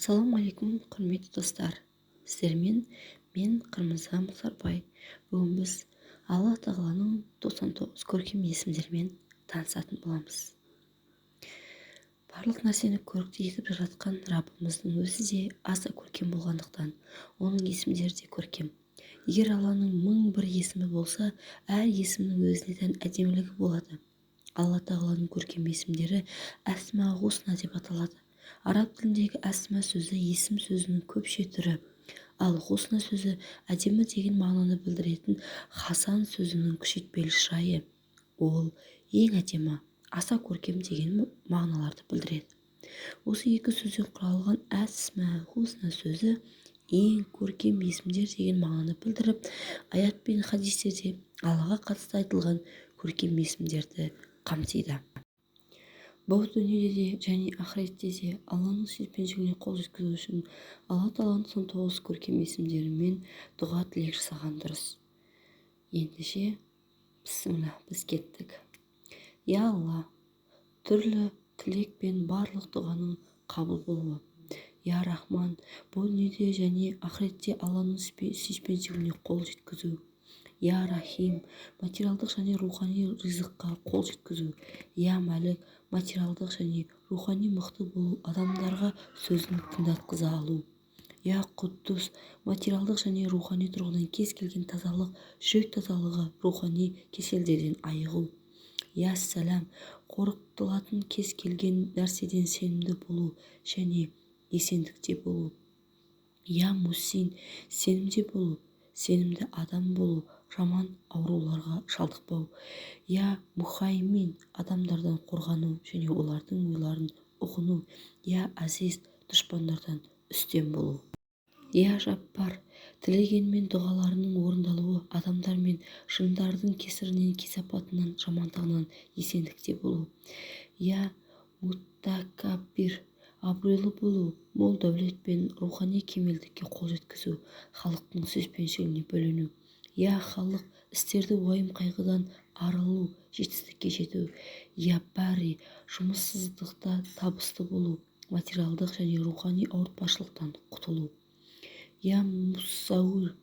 Ассалаумағалейкум, құрметті достар. Сіздермен мен Қырмыза Мұсарбай. Бүгін біз Алла тағаланың 99 көркем есімдерімен танысатын боламыз. Барлық нәрсені көрікті етіп жаратқан Раббымыздың өзі де аса көркем болғандықтан, оның есімдері де көркем. Егер Алланың 1001 есімі болса, әр есімнің өзіне тән әдемілігі болады. Алла тағаланың көркем есімдері Әсма-ғусна деп аталады. Араб тіліндегі әсма сөзі есім сөзінің көпше түрі, ал ғусна сөзі әдемі деген мағынаны білдіретін хасан сөзінің күшейтпелі шайы. Ол ең әдемі, аса көркем деген мағыналарды білдіреді. Осы екі сөзден құралған әсма-ғусна сөзі ең көркем есімдер деген мағынаны білдіріп, аят пен хадистерде Аллаға қатысты айтылған көркем есімдерді қамтиды. Бұл дүниеде де және ақиретте де Алланың сүйіспеншілігіне қол жеткізу үшін Алла тағаланың 99 көркем есімдерімен дұға тілек жасаған дұрыс. Ендеше, бісміллә, біз кеттік. Я Алла, түрлі тілек пен барлық дұғаның қабыл болуы. Я Рахман, бұл дүниеде және ақиретте Алланың сүйіспеншілігіне қол жеткізу. Я Рахим, материалдық және рухани ризыққа қол жеткізу. Я Мәлік, материалдық және рухани мықты болу, адамдарға сөзін тыңдатқыза алу. Я Құддус, материалдық және рухани тұрғыдан кез келген тазалық, жүрек тазалығы, рухани кеселдерден айығу. Я Сәлам, қорқытылатын кез келген нәрседен сенімді болу және есендікте болу. Я Мусин, сенімде болу, сенімді адам болу, жаман ауруларға шалдықпау. Я Мухаймин, адамдардан қорғану және олардың ойларын ұғыну. Я Азиз, дұшпандардан үстем болу. Я Жаппар, тілегенмен дұғаларының орындалуы, адамдар мен жындардың кесірінен, кесапатынан, жамандығынан есендікте болу. Я Мутакаббир, абыройлы болу, мол дәулет пен рухани кемелдікке қол жеткізу, халықтың сүйіспеншілігіне бөлену. Я халық, істерді уайым қайғыдан арылу, жетістікке жету. Я Бари, жұмыссыздықта табысты болу, материалдық және рухани ауыртпашылықтан құтылу. Я Муссауир,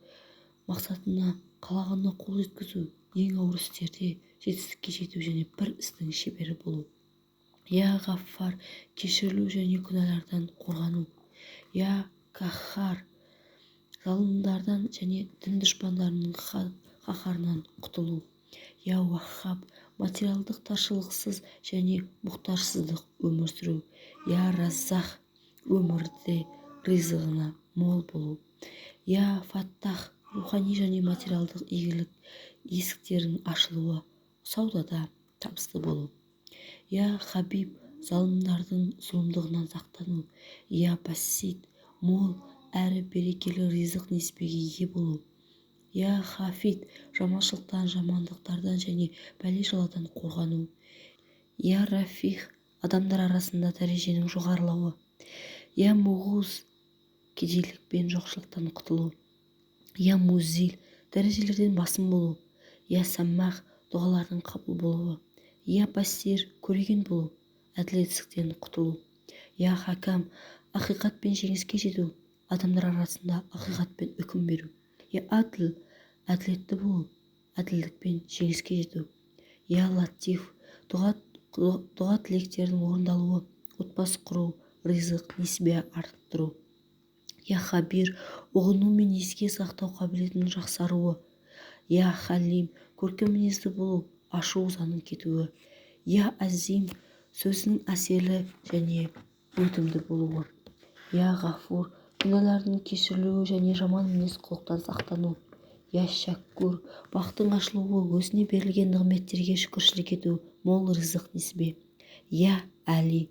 мақсатына, қалағанына қол жеткізу, ең ауыр істерде жетістікке жету және бір істің шебері болу. Я Ғаффар, кешірілу және күнәлардан қорғану. Я Каххар, залымдардан және дін дұшпандарының қаһарынан құтылу. Я Уаххаб, материалдық таршылықсыз және мұқтажсыздық өмір сүру. Я Раззах, өмірде ризығына мол болу. Я Фаттах, рухани және материалдық игілік есіктерінің ашылуы, саудада табысты болу. Я Хабиб, залымдардың зұлымдығынан сақтану. Я Басит, мол әрі берекелі ризық несібеге ие болу. Я Хафид, жаманшылықтан, жамандықтардан және бәле-жаладан қорғану. Я Рафих, адамдар арасында дәреженің жоғарылауы. Я Муғуз, кедейлік пен жоқшылықтан құтылу. Я Музил, дәрежелерден басым болу. Я Саммах, дұғалардың қабыл болуы. Я Басир, көреген болу, әділетсіздіктен құтылу. Я Хакам, ақиқат пен жеңіске жету, адамдар арасында ақиқатпен үкім беру. Я Адл, әділетті болу, әділдікпен жеңіске жету. Я Латиф, дұға тілектердің орындалуы, отбасы құру, ризық, несібе арттыру. Я Хабир, ұғыну мен еске сақтау қабілетінің жақсаруы. Я Халим, көркем мінезді болу, ашу ызаның кетуі. Я Азим, сөзінің әсерлі және өтімді болуы. Я Ғафур, күнәлардың кешірілуі және жаман мінез құлықтан сақтану. Я Шаккур, бақтың ашылуы, өзіне берілген нығметтерге шүкіршілік ету, мол ризық несібе. Я Әли,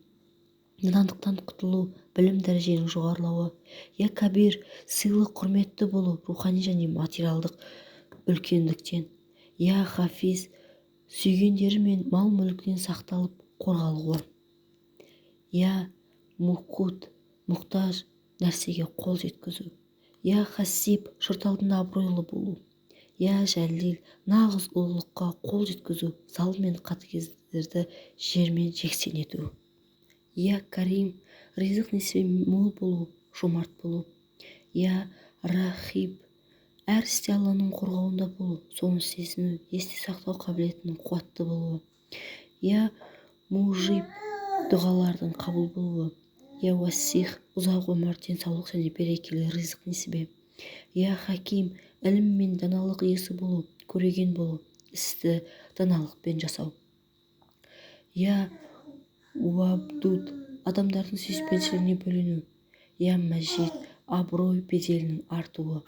надандықтан құтылу, білім дәреженің жоғарылауы. Я Кабир, сыйлы, құрметті болу, рухани және материалдық үлкендіктен. Я Хафиз, сүйгендері мен мал-мүлкінен сақталып қорғалуы. Я Муқут, мұқтаж нәрсеге қол жеткізу. Я Хасиб, жұрт алдында абыройлы болу. Я Жәлил, нағыз ұлылыққа қол жеткізу, залым мен қатыгездерді жермен жексен ету. Я Карим, ризық несібе мол болу, жомарт болу. Я рахиб, әр істе Алланың қорғауында болу, соны сезіну, есте сақтау қабілетінің қуатты болуы. Я мужиб, дұғалардың қабыл болуы. Я уасих, ұзақ өмір, денсаулық және берекелі ризық несібе. Я хаким, ілім мен даналық иесі болу, көреген болу, істі даналықпен жасау. Я уабдуд, адамдардың сүйіспеншілігіне бөлену. Я мәжид, абырой беделінің артуы.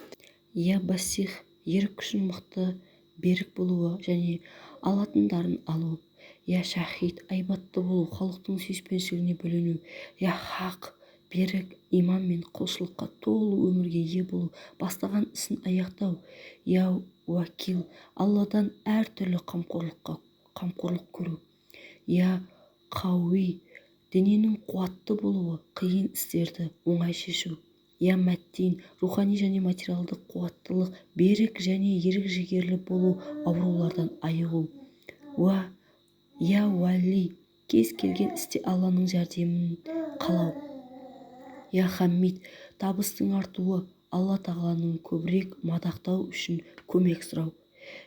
Я басих, ерік күшін мықты, берік болуы және алатындарын алу. Я шахид, айбатты болу, халықтың сүйіспеншілігіне бөлену. Я хақ, берік, иман мен құлшылыққа толы өмірге ие болу, бастаған ісін аяқтау. Я уакил, Алладан әртүрлі қамқорлық көру. Я қауи, дененің қуатты болуы, қиын істерді оңай шешу. Я мәттин, рухани және материалдық қуаттылық, берік және ерік жігерлі болу, аурулардан айығу. Я уәли, кез келген істе Алланың жәрдемін қалау. Я хамид, табыстың артуы, Алла тағаланың көбірек мадақтау үшін көмек сұрау.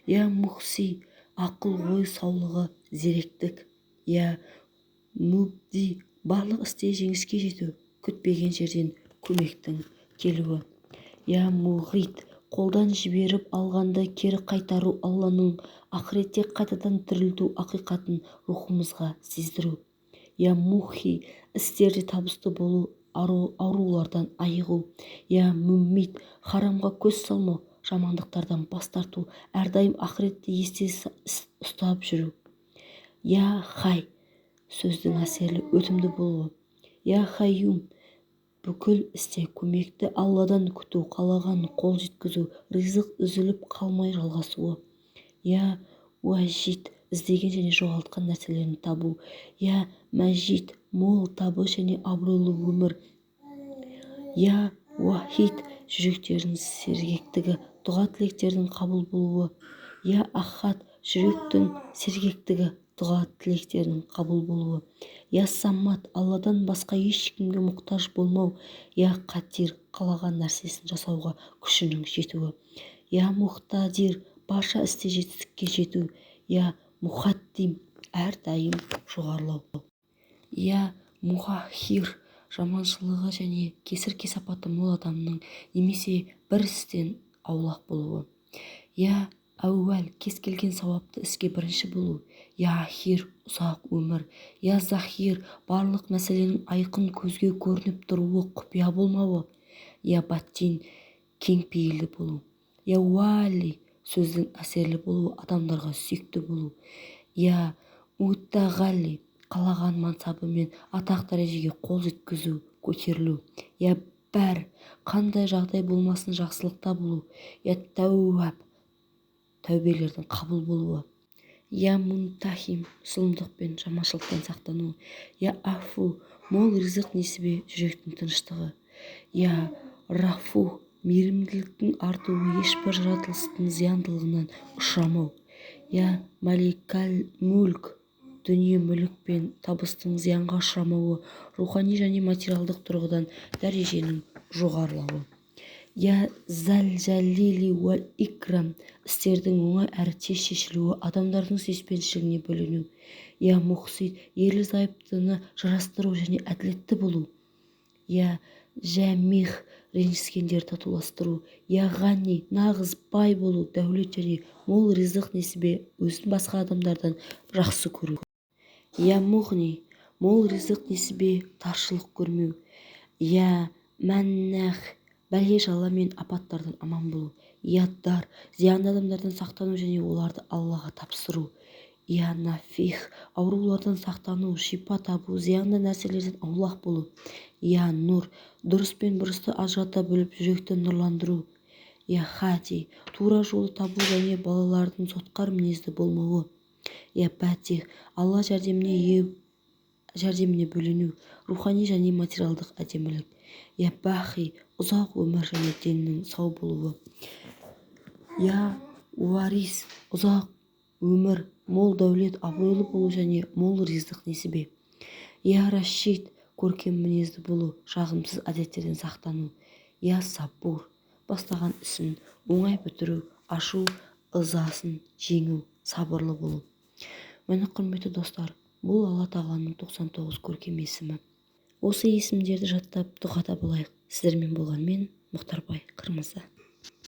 Я мухси, ақыл ой саулығы, зеректік. Я мубди, барлық істе жеңіске жету, күтпеген жерден көмектің келуі. Я муғит, қолдан жіберіп алғанды кері қайтару, Алланың ақыретте қайтадан тірілту ақиқатын рухымызға сездіру. Я мухи, істерде табысты болу, аурулардан айығу. Я муммит, харамға көз салмау, жамандықтардан бас тарту, әрдайым ақыретті есте ұстап жүру. Я хай, сөздің әсерлі өтімді болуы. Я хайюм, бүкіл істе көмекті Алладан күту, қалағанын қол жеткізу, ризық үзіліп қалмай жалғасуы. Я уажид, іздеген және жоғалтқан нәрселерін табу. Я мәжид, мол табыс және абыройлы өмір. Я уахид, жүректердің сергектігі, дұға тілектердің қабыл болуы. Я ахад, жүректің сергектігі, дұға тілектердің қабыл болуы. Я саммат, Алладан басқа ешкімге мұқтаж болмау. Я қатир, қалаған нәрсесін жасауға күшінің жетуі. Я мұқтадир, барша істе жетістікке жету. Я мұхаттим, әрдайым жоғарылау. Я мухахир, жаманшылығы және кесір-кесапаты мол адамның немесе бір істен аулақ болуы. Я әуәл, кез келген сауапты іске бірінші болу. Я ахир, ұзақ өмір. Я захир, барлық мәселенің айқын көзге көрініп тұруы, құпия болмауы. Я баттин, кеңпейілді болу. Я уали, сөздің әсерлі болуы, адамдарға сүйікті болу. Я мутағали, қалаған мансабы мен атақ дәрежеге қол жеткізу, көтерілу. Я бәр, қандай жағдай болмасын жақсылықта болу. Я тәуәб, тәубелердің қабыл болуы. Я мунтахим, зұлымдық пен жаманшылықтан сақтану. Я афу, мол ризық несібе, жүректің тыныштығы. Я рафу, мейірімділіктің артуы, ешбір жаратылыстың зияндылығынан ұшырамау. Я маликал мүлк, дүние мүлік пен табыстың зиянға ұшырамауы, рухани және материалдық тұрғыдан дәреженің жоғарылауы. Я зәл-жәлили уәл икрам, істердің оңай әрі тез шешілуі, адамдардың сүйіспеншілігіне бөлену. Я мұхсид, ерлі-зайыптыны жарастыру және әділетті болу. Я жәмих, ренжіскендерді татуластыру. Я ғани, нағыз бай болу, дәулет және мол ризық несібе, өзін басқа адамдардан жақсы көру. Я мұғни, мол ризық несібе, таршылық көрмеу. Я мәннәх, бәле жала мен апаттардан аман болу. Яддар, зиянды адамдардан сақтану және оларды Аллаға тапсыру. Я нафих, аурулардан сақтану, шипа табу, зиянды нәрселерден аулақ болу. Я нұр, дұрыс пен бұрысты ажырата біліп жүректі нұрландыру. Я хади, тура жолы табу және балалардың сотқар мінезді болмауы. Я бәтих, Алла жәрдеміне бөлену, рухани және материалдық әдемілік. Я бахи, ұзақ өмір және деннің сау болуы. Я уарис, ұзақ өмір, мол дәулет, абыройлы болу және мол ризық несібе. Я рашид, көркем мінезді болу, жағымсыз әдеттерден сақтану. Я сабур, бастаған ісін оңай бітіру, ашу ызасын жеңу, сабырлы болу. Міне құрметті достар, бұл Алла тағаланың 99 көркем есімі. Осы есімдерді жаттап дұғада болайық. Сіздермен болған мен, Мұхтарбай Қырмызы.